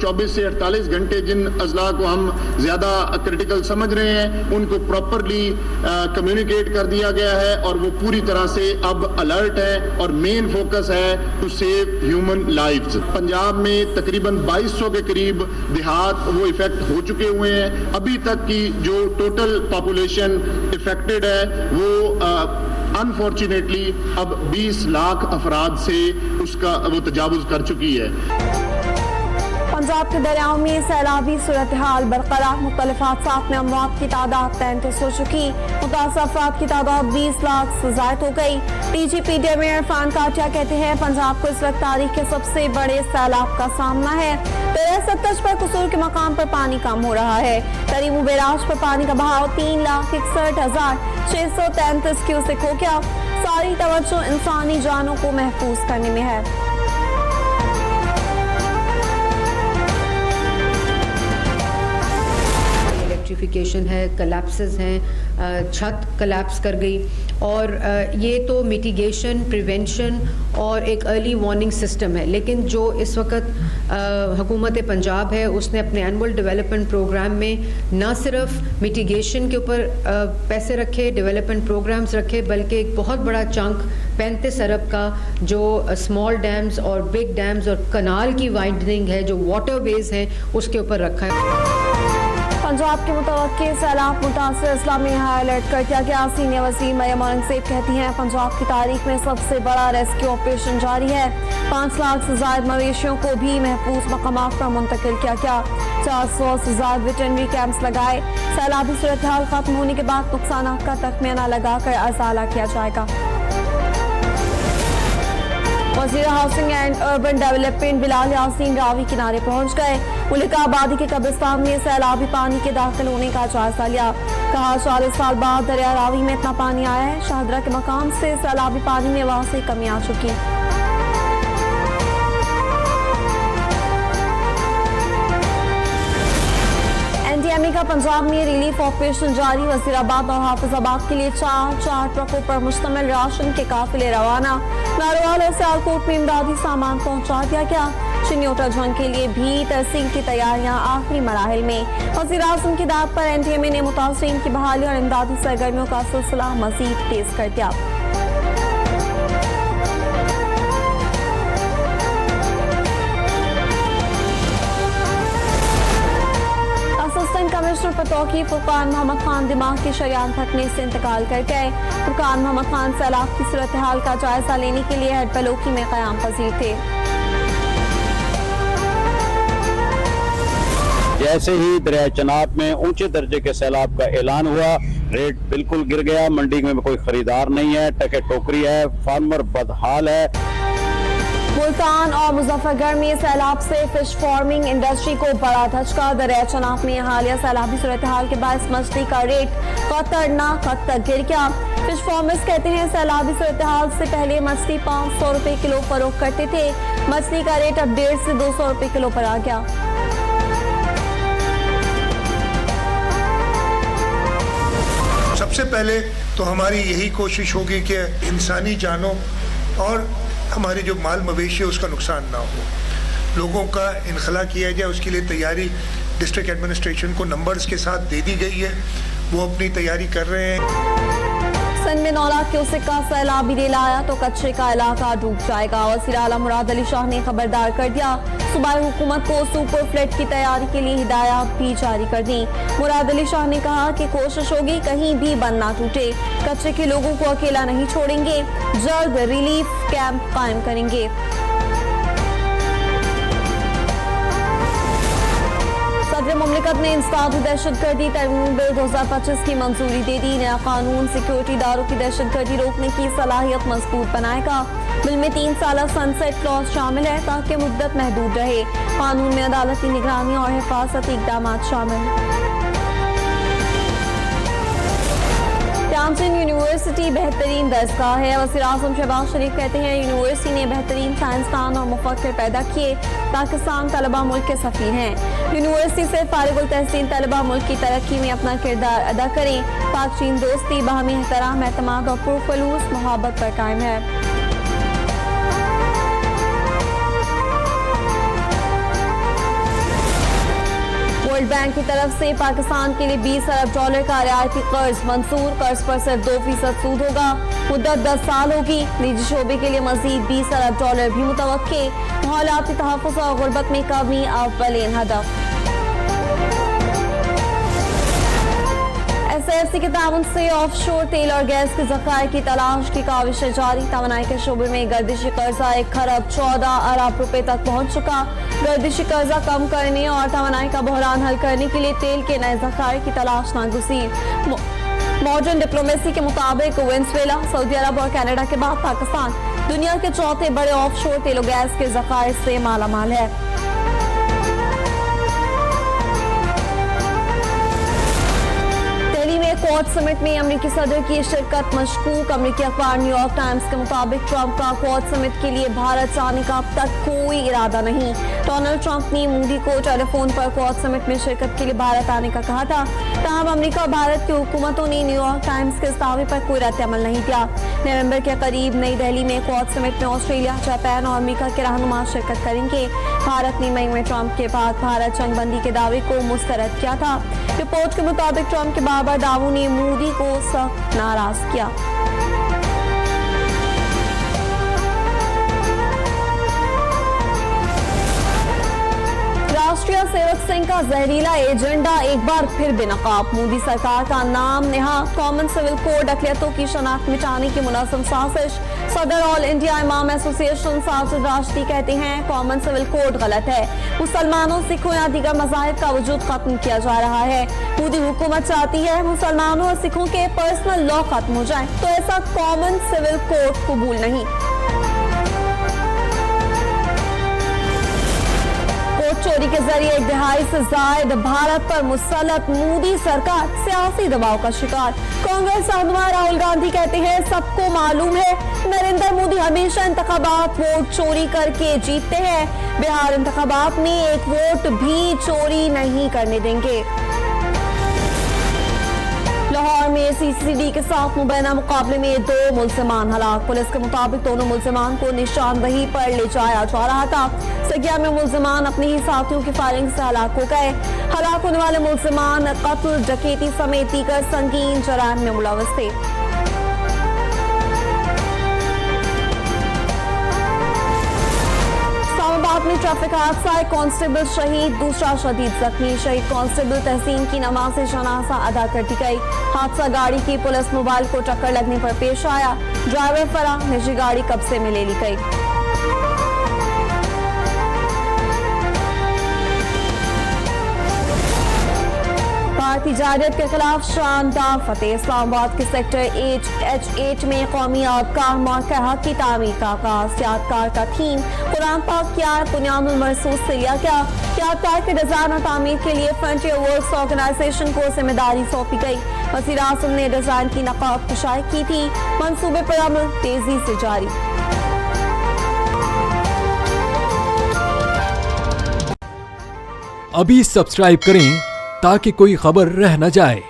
24 से 48 घंटे जिन अजला को हम ज़्यादा क्रिटिकल समझ रहे हैं उनको प्रॉपरली कम्युनिकेट कर दिया गया है और वो पूरी तरह से अब अलर्ट है और मेन फोकस है to save human lives. Punjab में तकरीबन 2200 के करीब देहात वो इफेक्ट हो चुके हुए हैं। अभी तक की जो टोटल पॉपुलेशन इफेक्टेड है वो अनफॉर्चुनेटली अब 20 लाख अफराद से उसका वो तजावुज कर चुकी है। पंजाब के दरियाओं में सैलाबी सूरत हाल बरकरार, मुख्तलिफ हादसात में अमवात की तादाद 33 हो चुकी, मुतासर अफराद की तादाद 20 लाख से ज़ायद हो गई। DGP डेमी इरफान काटिया कहते हैं पंजाब को इस वक्त तारीख के सबसे बड़े सैलाब का सामना है। दरिया सतलज पर कसूर के मकाम पर पानी कम हो रहा है। करीमू बैराज पर पानी का बहाव 3,61,633 क्यूसेक हो गया। सारी तवज्जो इंसानी जानों को महफूज करने में है। इलेक्ट्रिफिकेशन है, कलैप्सेस हैं, छत कलैप्स कर गई और ये तो मिटिगेशन, प्रिवेंशन और एक अर्ली वार्निंग सिस्टम है। लेकिन जो इस वक्त हुकूमत पंजाब है उसने अपने एनुअल डेवलपमेंट प्रोग्राम में न सिर्फ मिटिगेशन के ऊपर पैसे रखे, डेवलपमेंट प्रोग्राम्स रखे, बल्कि एक बहुत बड़ा चंक 35 अरब का जो स्मॉल डैम्स और बिग डैम्स और कनाल की वाइडनिंग है, जो वाटरवेज हैं, उसके ऊपर रखा है। पंजाब के मुतवक्किल सैलाब मुतासर अजला में हाई अलर्ट कर दिया गया। सीनियर वज़ीर मरियम औरंगज़ेब कहती हैं पंजाब की तारीख में सबसे बड़ा रेस्क्यू ऑपरेशन जारी है। 5 लाख से ज़ायद मवेशियों को भी महफूज मकामात पर मुंतकिल किया गया। 400 से ज़ायद वेटरनरी कैंप्स लगाए। सैलाबी सूरत हाल खत्म होने के बाद नुकसान का तखमीना लगाकर अजाला किया जाएगा। वज़ीर housing and urban development Bilal Yasin Ravi किनारे पहुंच गए। मुल्का आबादी के कब्रिस्तान में सैलाबी पानी के दाखिल होने का जायजा लिया। कहा 40 साल बाद दरिया रावी में इतना पानी आया है। शाहदरा के मकाम से सैलाबी पानी में वाक़ई कमी आ चुकी। NDMA का पंजाब में रिलीफ ऑपरेशन जारी। वजीराबाद और हाफिजाबाद के लिए 4 ट्रकों पर मुश्तमिल राशन के काफिले रवाना। नारोवाल और सियालकोट में इमदादी सामान पहुंचा दिया गया। चिन्योटा जंग के लिए भी तहसील की तैयारियां आखिरी मराहिल में। वज़ीर आज़म की दाद पर NDMA ने मुतासरीन की बहाली और इमदादी सरगर्मियों का सिलसिला मजीद तेज कर दिया। कमिश्नर पतौकी फुरकान मोहम्मद खान दिमाग की शरियान फटने से इंतकाल कर गए। फुरकान मोहम्मद खान सैलाब की सूरत हाल का जायजा लेने के लिए हेड बलोकी में क़याम पजीर थे। जैसे ही दरिया चनाब में ऊंचे दर्जे के सैलाब का ऐलान हुआ, रेट बिल्कुल गिर गया। मंडी में कोई खरीदार नहीं है, टके टोकरी है, फार्मर बदहाल है। मुल्तान और मुजफ्फरगढ़ में सैलाब से फिश फार्मिंग इंडस्ट्री को बड़ा धचका। दरिया चनाब में हालिया सैलाबी सूरत हाल के बाद मछली का रेट खतरनाक हद तक गिर गया। फिश फार्मर्स कहते हैं सैलाबी सूरत हाल से पहले मछली 500 रुपए किलो फरोख्त करते थे। मछली का रेट अब 150 से 200 रुपए किलो पर आ गया। सबसे पहले तो हमारी यही कोशिश होगी कि इंसानी जानों और हमारे जो माल मवेशी है उसका नुकसान ना हो। लोगों का इनखला किया जाए, उसके लिए तैयारी डिस्ट्रिक्ट एडमिनिस्ट्रेशन को नंबर्स के साथ दे दी गई है, वो अपनी तैयारी कर रहे हैं। सिंध में 9 लाख क्यूसेक का सैलाब भी लाया तो कच्चे का इलाका डूब जाएगा। वज़ीर आला मुराद अली शाह ने खबरदार कर दिया। सूबाई हुकूमत को सुपर फ्लड की तैयारी के लिए हिदायत भी जारी कर दी। मुराद अली शाह ने कहा कि कोशिश होगी कहीं भी बंद ना टूटे। कच्चे के लोगों को अकेला नहीं छोड़ेंगे, जल्द रिलीफ कैंप कायम करेंगे। सदर मुमलिकत ने इंसदादी दहशतगर्दी तरमीम बिल 2025 की मंजूरी दे दी। नया कानून सिक्योरिटी इदारों की दहशतगर्दी रोकने की सलाहियत मजबूत बनाएगा। बिल में 3 साल सनसेट क्लॉज शामिल है ताकि मुद्दत महदूद रहे। कानून में अदालती निगरानी और हिफाजती इकदाम शामिल। टाउनशिप यूनिवर्सिटी बेहतरीन दरसगाह है। वज़ीर आज़म शहबाज शरीफ कहते हैं यूनिवर्सिटी ने बेहतरीन साइंसदान और मुफक्किर पैदा किए। पाकिस्तान तलबा मुल्क के सफ़ीर हैं। यूनिवर्सिटी से फारिगुल तहसील तलबा मुल्क की तरक्की में अपना किरदार अदा करें। पाक चीन दोस्ती, बाहमी एहतराम, एतमाद और पुरखलूस मोहब्बत पर कायम है। वर्ल्ड बैंक की तरफ से पाकिस्तान के लिए $20 अरब का रियायती कर्ज मंजूर। कर्ज पर सिर्फ 2% सूद होगा। मुद्दत 10 साल होगी। निजी शोबे के लिए मजीद $20 अरब भी मुतवक्के। माहौलियाती तहफ़्फ़ुज़ और गुर्बत में कमी अव्वलीन हदफ। SAFC के ताउन से ऑफशोर तेल और गैस के ज़खायर की तलाश की काविशें जारी। तवानाई के शोबे में गर्दिशी कर्जा 1 खरब 14 अरब रुपए तक पहुंच चुका। गर्दिशी कर्जा कम करने और तवानाई का बहरान हल करने के लिए तेल के नए ज़खायर की तलाश नागुज़ीर। मॉडर्न डिप्लोमेसी के मुताबिक वेनेजुएला, सऊदी अरब और कनाडा के बाद पाकिस्तान दुनिया के चौथे बड़े ऑफशोर तेल और गैस के ज़खायर से मालामाल है। क्वाड समिट में अमेरिकी सदर की शिरकत मशकूक। अमेरिकी अखबार न्यूयॉर्क टाइम्स के मुताबिक ट्रंप का क्वाड समिट के लिए भारत आने का अब तक कोई इरादा नहीं। डोनाल्ड ट्रंप ने मोदी को टेलीफोन पर क्वाड समिट में शिरकत के लिए भारत आने का कहा था। तमाम अमेरिका और भारत की हुकूमतों ने न्यूयॉर्क टाइम्स के इस दावे पर कोई रद्द-ए-अमल नहीं किया। नवंबर के करीब नई दिल्ली में क्वाड समिट में ऑस्ट्रेलिया, जापान और अमेरिका के रहनुमा शिरकत करेंगे। भारत ने मई में ट्रंप के बाद भारत जंगबंदी के दावे को मुस्तरद किया था। रिपोर्ट के मुताबिक ट्रंप के बार-बार दावों ने मोदी को सख्त नाराज किया। राष्ट्रीय सेवक संघ का जहरीला एजेंडा एक बार फिर बेनकाब। मोदी सरकार का नाम नेहा कॉमन सिविल कोड अक़लियतों की शनाख्त मिटाने की मुनज़्ज़म साजिश। सदर ऑल इंडिया इमाम एसोसिएशन साजिद राशिदी कहते हैं कॉमन सिविल कोड गलत है। मुसलमानों, सिखों या दीगर मज़ाहिब का वजूद खत्म किया जा रहा है। मोदी हुकूमत चाहती है मुसलमानों और सिखों के पर्सनल लॉ खत्म हो जाए, तो ऐसा कॉमन सिविल कोड कबूल नहीं। चोरी के जरिए 1 दहाई से जायद भारत पर मुसल्लत मोदी सरकार सियासी दबाव का शिकार। कांग्रेस रहनुमा राहुल गांधी कहते हैं सबको मालूम है नरेंद्र मोदी हमेशा इंतखाबात वोट चोरी करके जीतते हैं। बिहार इंतखाबात में एक वोट भी चोरी नहीं करने देंगे। लाहौर में CCD के साथ मुबैना मुकाबले में 2 मुल्जिमान हलाक। पुलिस के मुताबिक दोनों मुल्जिमान को निशानदही पर ले जाया जा रहा था। सगिया में मुल्जिमान अपने ही साथियों की फायरिंग से हलाक हो गए। हलाक होने वाले मुल्जिमान कत्ल, डकैती समेत दीगर संगीन जराइम में मुलव्वस थे। में ट्रैफिक हादसा, एक कांस्टेबल शहीद, दूसरा शदीद जख्मी। शहीद कांस्टेबल तहसीन की नमाज जनाजा अदा कर दी गई। हादसा गाड़ी की पुलिस मोबाइल को टक्कर लगने पर पेश आया। ड्राइवर फरार, निजी गाड़ी कब्जे में ले ली गई। भारतीय जायदाद के खिलाफ शानदार फतेह। इस्लामाबाद के सेक्टर H8 में कौमी यादगार मौका हक की तामीर का आगाज। यादगार का थीम कुरान पाक क्या बुनियादुल मरसूस से लिया गया। यादगार के डिजाइन और तामीर के लिए फ्रंटियर वर्क्स ऑर्गेनाइजेशन को जिम्मेदारी सौंपी गई। वज़ीर आज़म ने डिजाइन की नकाब कुशाई की थी। मंसूबे पर अमल तेजी से जारी। अभी सब्सक्राइब करें ताकि कोई खबर रह न जाए।